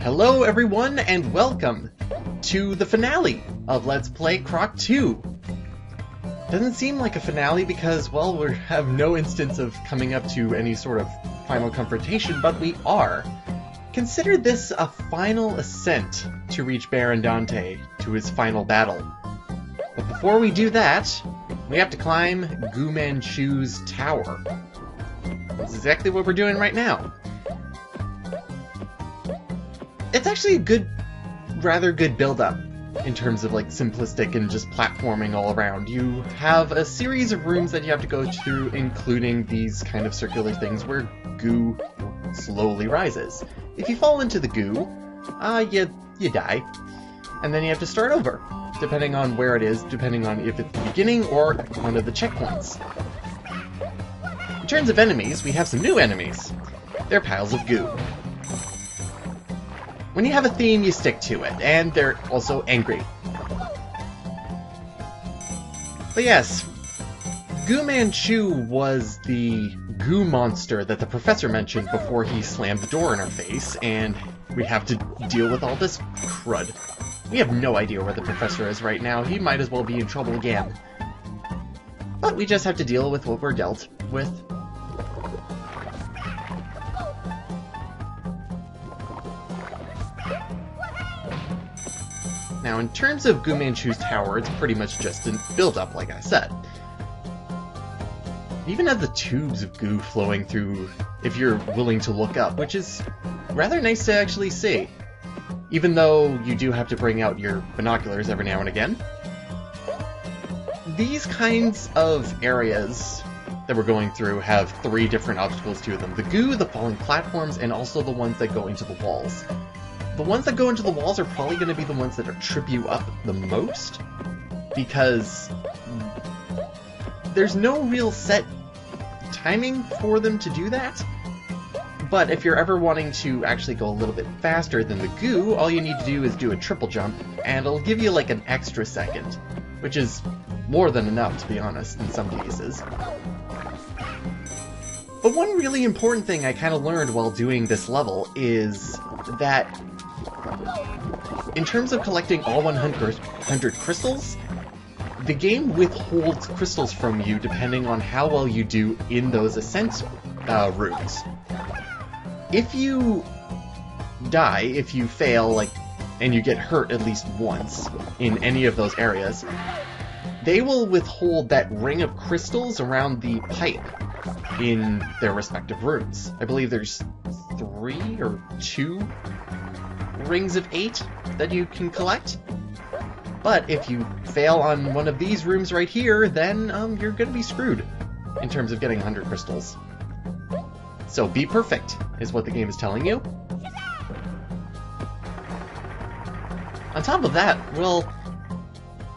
Hello everyone and welcome to the finale of Let's Play Croc 2. Doesn't seem like a finale because, well, we have no instance of coming up to any sort of final confrontation, but we are. Consider this a final ascent to reach Baron Dante to his final battle. But before we do that, we have to climb Gu Manchu's tower. That's exactly what we're doing right now. It's actually a rather good build-up in terms of like simplistic and just platforming all around. You have a series of rooms that you have to go through, including these kind of circular things where goo slowly rises. If you fall into the goo, you die. And then you have to start over, depending on where it is, depending on if it's the beginning or one of the checkpoints. In terms of enemies, we have some new enemies. They're piles of goo. When you have a theme, you stick to it, and they're also angry. But yes, Gu Manchu was the goo monster that the professor mentioned before he slammed the door in our face, and we have to deal with all this crud. We have no idea where the professor is right now. He might as well be in trouble again. But we just have to deal with what we're dealt with. Now, in terms of Gu Manchu's tower, it's pretty much just a build-up, like I said. It even has the tubes of goo flowing through if you're willing to look up, which is rather nice to actually see. Even though you do have to bring out your binoculars every now and again. These kinds of areas that we're going through have three different obstacles to them. The goo, the falling platforms, and also the ones that go into the walls. The ones that go into the walls are probably going to be the ones that trip you up the most, because there's no real set timing for them to do that. But if you're ever wanting to actually go a little bit faster than the goo, all you need to do is do a triple jump, and it'll give you like an extra second, which is more than enough, to be honest, in some cases. But one really important thing I kind of learned while doing this level is that in terms of collecting all 100 crystals, the game withholds crystals from you depending on how well you do in those ascent rooms. If you die, if you fail, and you get hurt at least once in any of those areas, they will withhold that ring of crystals around the pipe in their respective rooms. I believe there's 3 or 2 rings of 8 that you can collect. But if you fail on one of these rooms right here, then you're going to be screwed in terms of getting 100 crystals. So be perfect, is what the game is telling you. On top of that, well,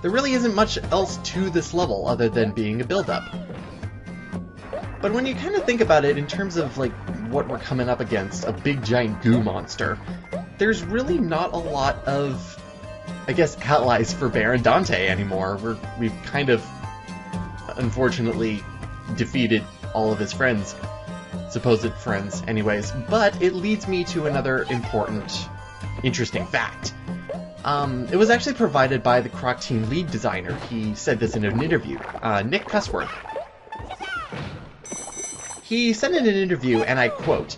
there really isn't much else to this level other than being a build-up. But when you kind of think about it in terms of what we're coming up against, a big giant goo monster, there's really not a lot of, I guess, allies for Baron Dante anymore. We've kind of, unfortunately, defeated all of his friends. Supposed friends, anyways. But it leads me to another important, interesting fact. It was actually provided by the Croc team lead designer. He said this in an interview. Nick Cusworth. He said in an interview, and I quote,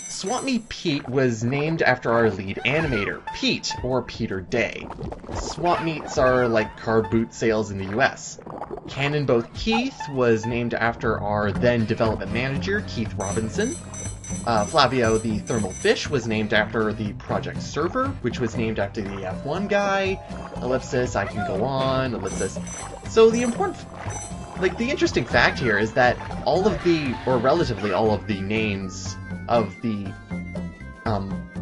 "Swap Meet Pete was named after our lead animator, Pete, or Peter Day. Swap Meets are like car boot sales in the US. Cannon Both Keith was named after our then development manager, Keith Robinson. Flavio the Thermal Fish was named after the project server, which was named after the F1 guy. Ellipsis, I can go on, ellipsis." So the interesting fact here is that all of the, or relatively all of the names of the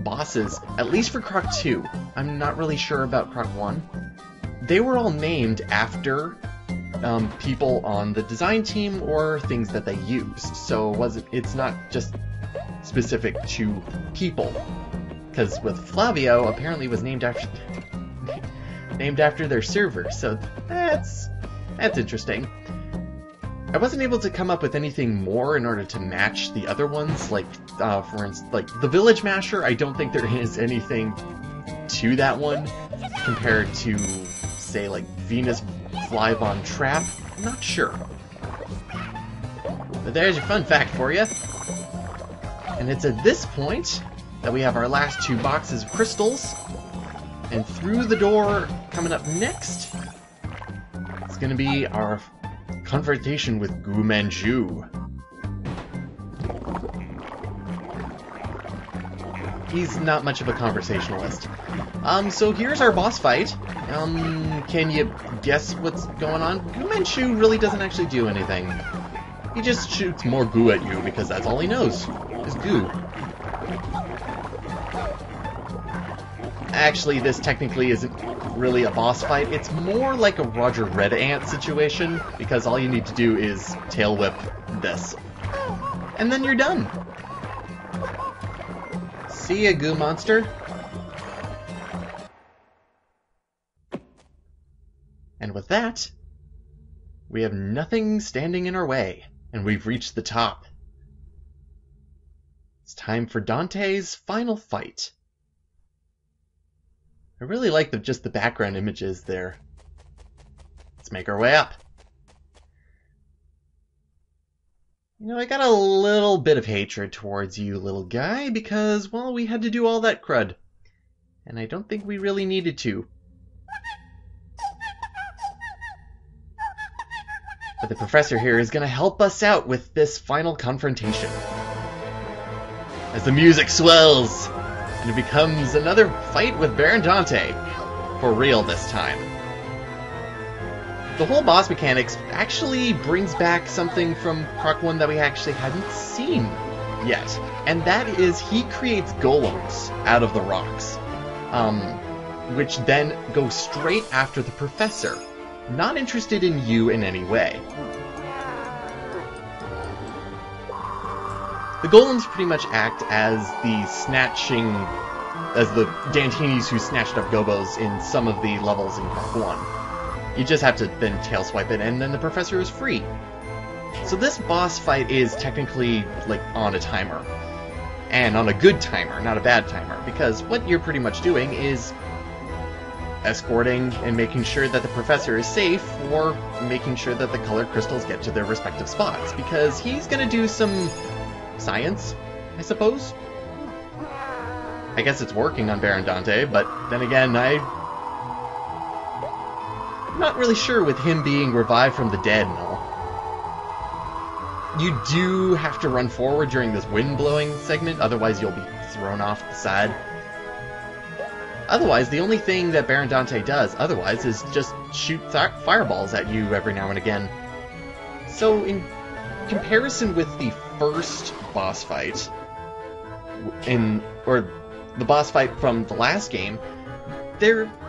bosses, at least for Croc 2, I'm not really sure about Croc 1, they were all named after people on the design team or things that they used. So it's not just specific to people, because with Flavio apparently was named after their server, so that's interesting. I wasn't able to come up with anything more in order to match the other ones, like, for instance, like, the Village Masher, I don't think there is anything to that one compared to, say, like, Venus Flyvon Trap. I'm not sure. But there's your fun fact for you. And it's at this point that we have our last 2 boxes of crystals. And through the door, coming up next, it's going to be our confrontation with Gu Manju. He's not much of a conversationalist. So here's our boss fight. Can you guess what's going on? Gu Manju really doesn't actually do anything. He just shoots more goo at you because that's all he knows, is goo. Actually, this technically isn't really a boss fight. It's more like a Roger Red Ant situation, because all you need to do is tail whip this. And then you're done. See ya, goo monster. And with that, we have nothing standing in our way, and we've reached the top. It's time for Dante's final fight. I really like just the background images there. Let's make our way up. You know, I got a little bit of hatred towards you, little guy, because, well, we had to do all that crud. And I don't think we really needed to. But the professor here is going to help us out with this final confrontation. As the music swells, and it becomes another fight with Baron Dante. For real this time. The whole boss mechanics actually brings back something from Croc 1 that we actually hadn't seen yet. And that is he creates golems out of the rocks. Which then go straight after the professor. Not interested in you in any way. The golems pretty much act as the snatching, as the Dantinis who snatched up gobos in some of the levels in Croc 1. You just have to then tail swipe it and then the professor is free. So this boss fight is technically like on a timer. And on a good timer, not a bad timer, because what you're pretty much doing is escorting and making sure that the professor is safe, or making sure that the colored crystals get to their respective spots, because he's gonna do some science, I suppose. I guess it's working on Baron Dante, but then again, I'm not really sure with him being revived from the dead and all. You do have to run forward during this wind blowing segment, otherwise you'll be thrown off the side. Otherwise, the only thing that Baron Dante does otherwise is just shoot fireballs at you every now and again. So in comparison with the first boss fight, or the boss fight from the last game,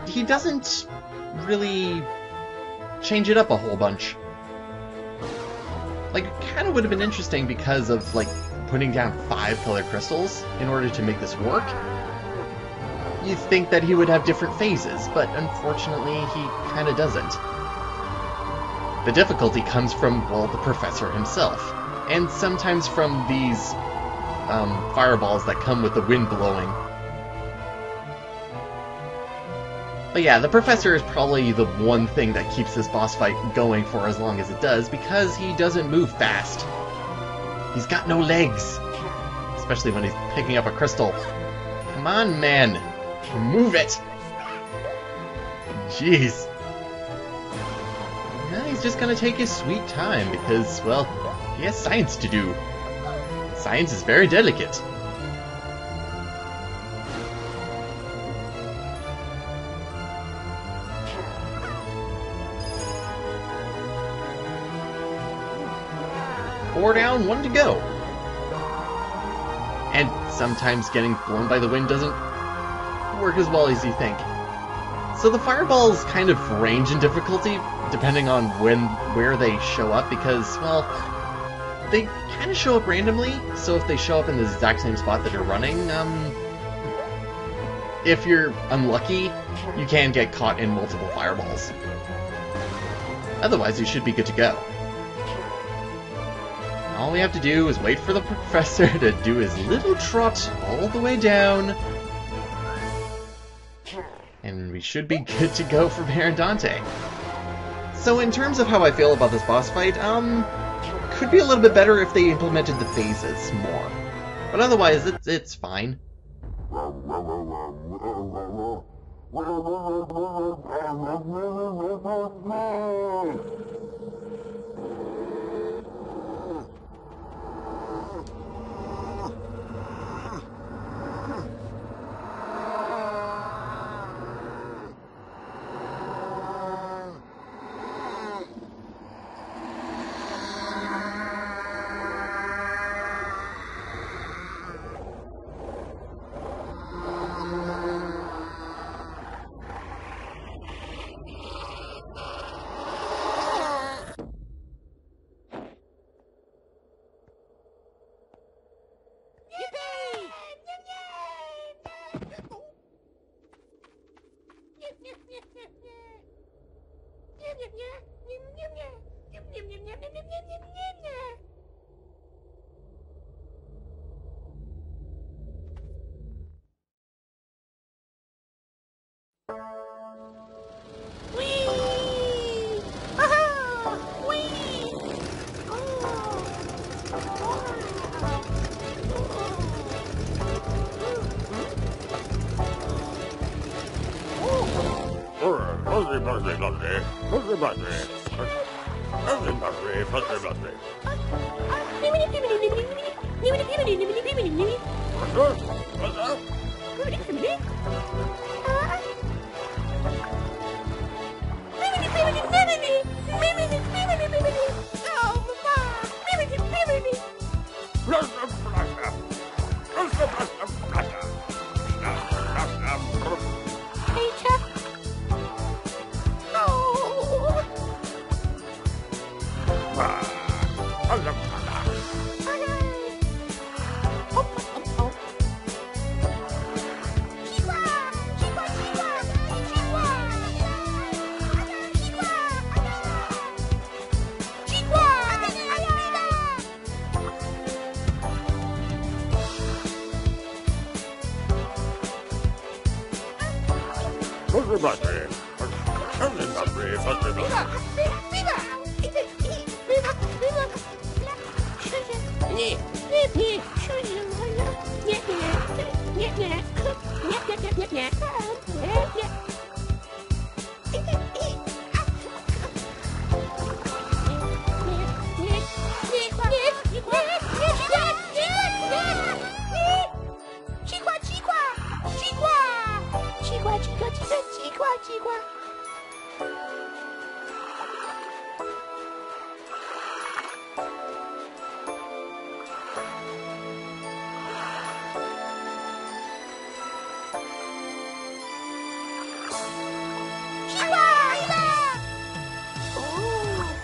he doesn't really change it up a whole bunch. Like, it kind of would have been interesting because of, like, putting down 5 colored crystals in order to make this work. You'd think that he would have different phases, but unfortunately he kind of doesn't. The difficulty comes from, well, the professor himself, and sometimes from these fireballs that come with the wind blowing. But yeah, the professor is probably the one thing that keeps this boss fight going for as long as it does, because he doesn't move fast. He's got no legs, especially when he's picking up a crystal. Come on, man. Move it! Jeez. Now he's just gonna take his sweet time because, well, he has science to do. Science is very delicate. Four down, 1 to go. And sometimes getting blown by the wind doesn't work as well as you think. So the fireballs kind of range in difficulty depending on where they show up, because, well, they kind of show up randomly. So if they show up in the exact same spot that you're running, if you're unlucky, you can get caught in multiple fireballs. Otherwise, you should be good to go. All we have to do is wait for the professor to do his little trot all the way down, and we should be good to go for Baron Dante. So in terms of how I feel about this boss fight, could be a little bit better if they implemented the phases more. But otherwise, it's fine.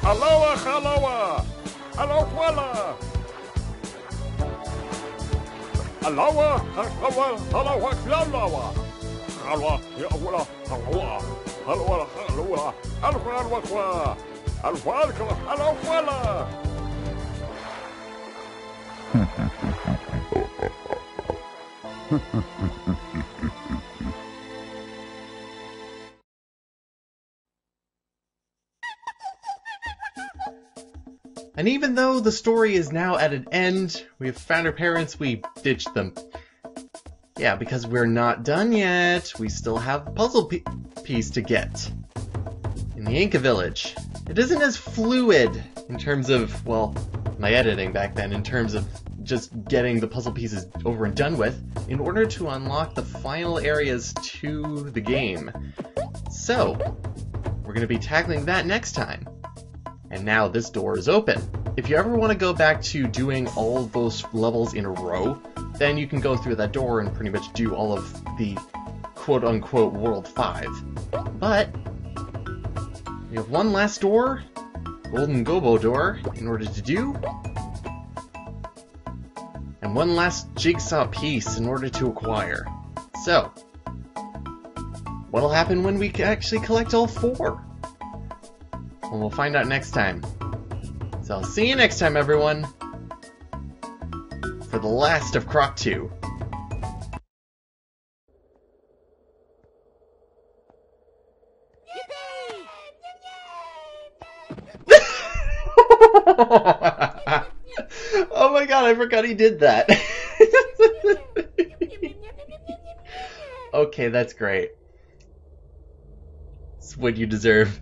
Aloha, aloha, aloha, aloha, aloha, aloha, aloha, aloha, aloha, aloha, aloha, aloha, aloha, aloha, aloha. And even though the story is now at an end, we have found our parents, we ditched them. Yeah, because we're not done yet. We still have a puzzle piece to get in the Inca village. It isn't as fluid in terms of, well, my editing back then, in terms of just getting the puzzle pieces over and done with, in order to unlock the final areas to the game. So, we're going to be tackling that next time. And now this door is open. If you ever want to go back to doing all of those levels in a row, then you can go through that door and pretty much do all of the quote-unquote World 5. But we have one last door, Golden Gobo door, in order to do, and one last Jigsaw piece in order to acquire. So, what'll happen when we actually collect all 4? Well, we'll find out next time. So I'll see you next time, everyone. for the last of Croc 2. Oh my god, I forgot he did that. Okay, that's great. It's what you deserve.